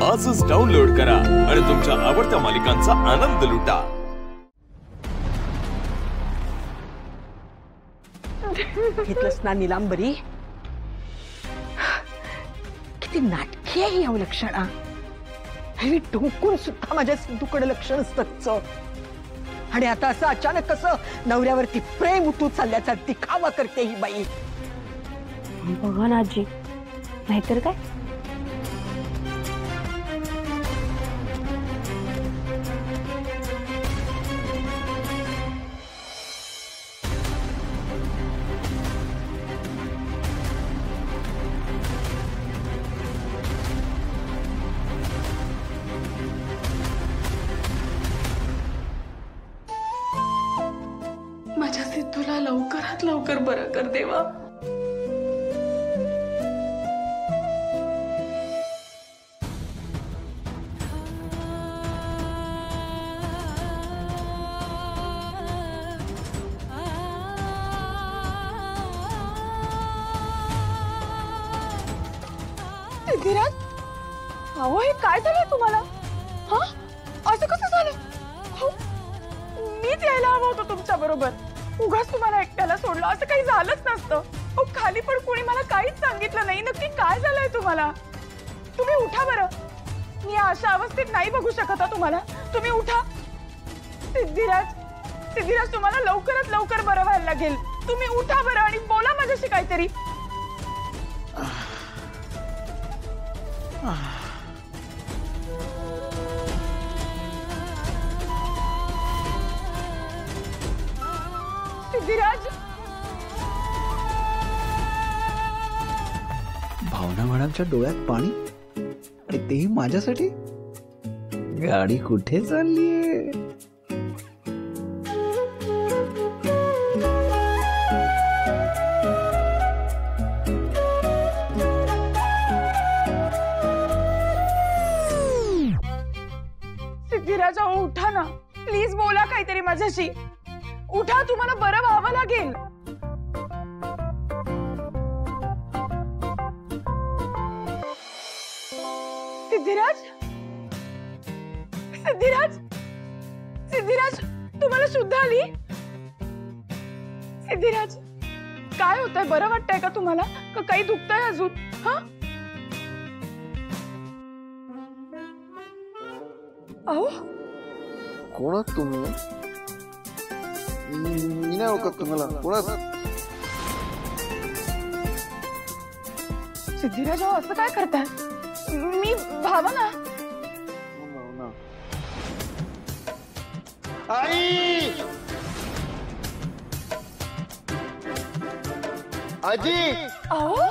आजच डाउनलोड करा आणि तुमच्या आवडत्या मालिकांचा आनंद लुटा। घेतलंस ना नीलांबरी? किती नाटकी आहे ही अवलक्षणा। मी डोकून सुद्धा माझ्या सिद्धूकडे लक्ष नसतं आणि आता असं अचानक कसं नवऱ्यावरती प्रेम उतू चालल्याचा दिखावा करते ही बाई। बघा ना आजी, नाहीतर काय। माझ्या सिद्धूला लवकरात लवकर बरं कर देवा। सिद्धिराज, अहो हे काय झालंय तुम्हाला? हा, असं कसं झालं? हो, मीच यायला हवं होतं तुमच्या बरोबर। उगाच तुम्हाला एकट्याला सोडलं, असं काही झालंच नसतं। अहो खाली पण कोणी मला काहीच सांगितलं नाही। नक्की काय झालंय तुम्हाला? तुम्ही उठा बरं, मी अशा अवस्थेत नाही बघू शकत तुम्हाला। तुम्ही उठा। सिद्धिराज, सिद्धिराज तुम्हाला लवकरात लवकर बरं व्हायला लागेल। तुम्ही उठा बरं आणि बोला माझ्याशी काहीतरी। सिद्धिराज, भावना मॅडमच्या डोळ्यात पाणी आणि तेही माझ्यासाठी। गाडी कुठे चाललीये? सिद्धिराज अहो उठा ना, प्लीज बोला काहीतरी माझ्याशी। उठा, तुम्हाला बरं व्हावं लागेल। सिद्धिराज, सिद्धिराज, सिद्धिराज तुम्हाला शुद्ध आली? सिद्धिराज काय होतंय? बरं वाटतंय का तुम्हाला? का काही दुखतंय अजून? हा, अहो कोण आहात तुम्ही? मी नाही ओळखत तुम्हाला। कोण आहात? सिद्धिराज अहो असं काय करताय? मी भावना। भावना? आई, आजी, अहो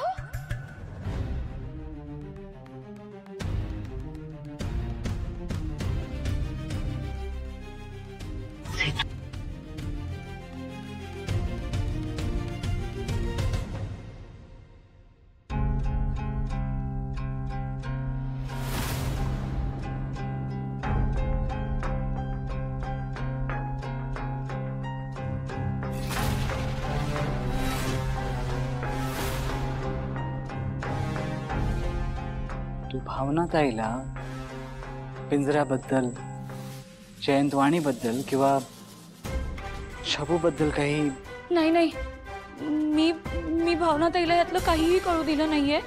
तू भावना ताईला पिंजऱ्याबद्दल, जयंतवाणीबद्दल किंवा शबूबद्दल काही? नाही नाही, मी भावना ताईला यातलं काहीही कळू दिलं नाहीये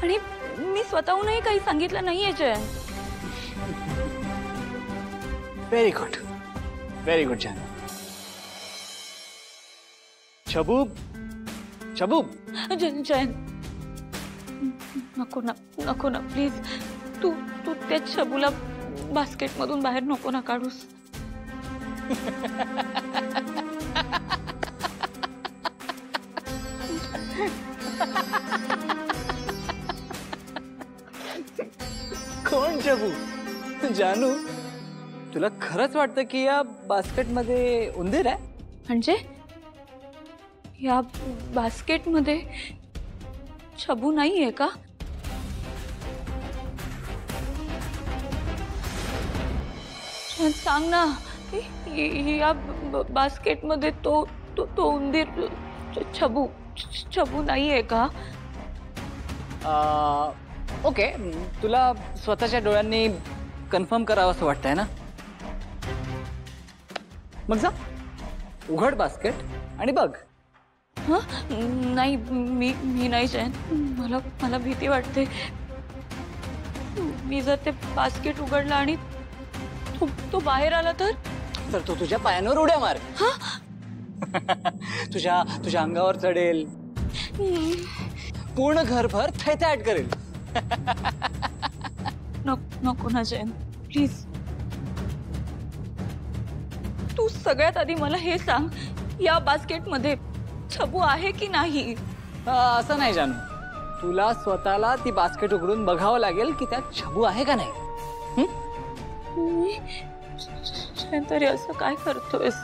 आणि मी स्वतःहूनही काही सांगितलं नाहीये Jayant. Very good, very good Jayant. शबूब, शबूब, जयंत नको ना, नको ना प्लीज। तू तू त्या शबूला बास्केट मधून बाहेर नको ना काढूस। कोण शबू? जानू, तुला खरंच वाटतं की या बास्केट मध्ये उंदीर आहे? म्हणजे या बास्केट मध्ये शबू नाहीये का? सांग ना, या बास्केट मध्ये तो तो तो उंदीर छबू नाहीये का? ओके, तुला स्वतःच्या डोळ्यांनी कन्फर्म करावं असं वाटतंय ना? मग जा, उघड बास्केट आणि बघ. नाही, मी नाही चैन. मला भीती वाटते. मी जर ते बास्केट उघडलं आणि तो बाहेर आला तर तो तुझ्या पायांवर उड्या मार. तुझ्या अंगावर चढेल, पूर्ण घरभर थैथाट करेल. नको ना चैन, प्लीज. तू सगळ्यात आधी मला हे सांग, या बास्केटमध्ये छबू आहे की नाही? असं नाही जानू, तुला स्वतःला ती बास्केट उघडून बघावं लागेल की त्यात छबू आहे का नाही. चैन, तरी असं काय करतोयस?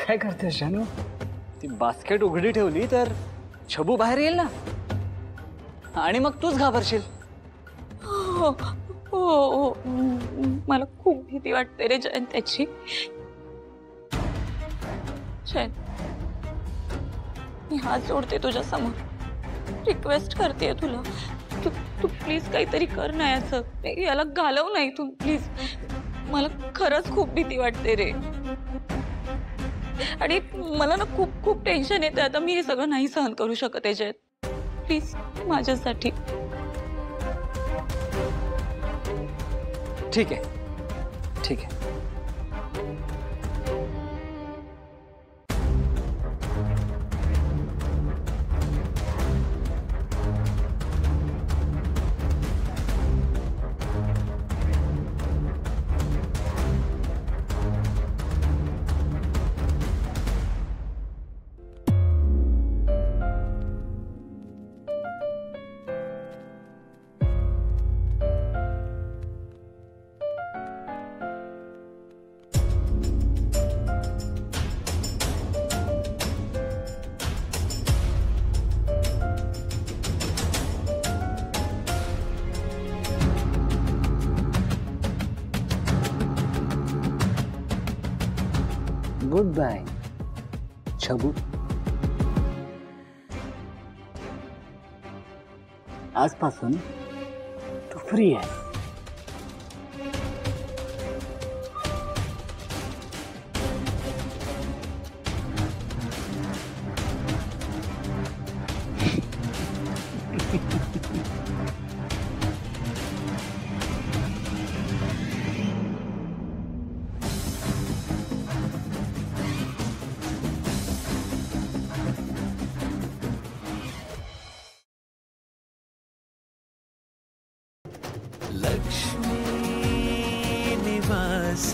काय करतेस जानू? ती बास्केट उघडी ठेवली तर छबू बाहेर येईल ना, आणि मग तूच घाबरशील. हो हो हो, मला खूप भीती वाटते रे चैन त्याची. चैन, मी हात जोडते तुझ्या समोर, रिक्वेस्ट करते तुला. तू प्लीज काहीतरी कर ना याचं. याला घालव नाही तू प्लीज. मला खरंच खूप भीती वाटते रे, आणि मला ना खूप खूप टेन्शन येतं. आता मी हे सगळं नाही सहन करू शकत याच्यात. प्लीज माझ्यासाठी. ठीक आहे, ठीक आहे. Good bye Chhabu. आजपासून तू फ्री आहे. लक्ष्मी निवास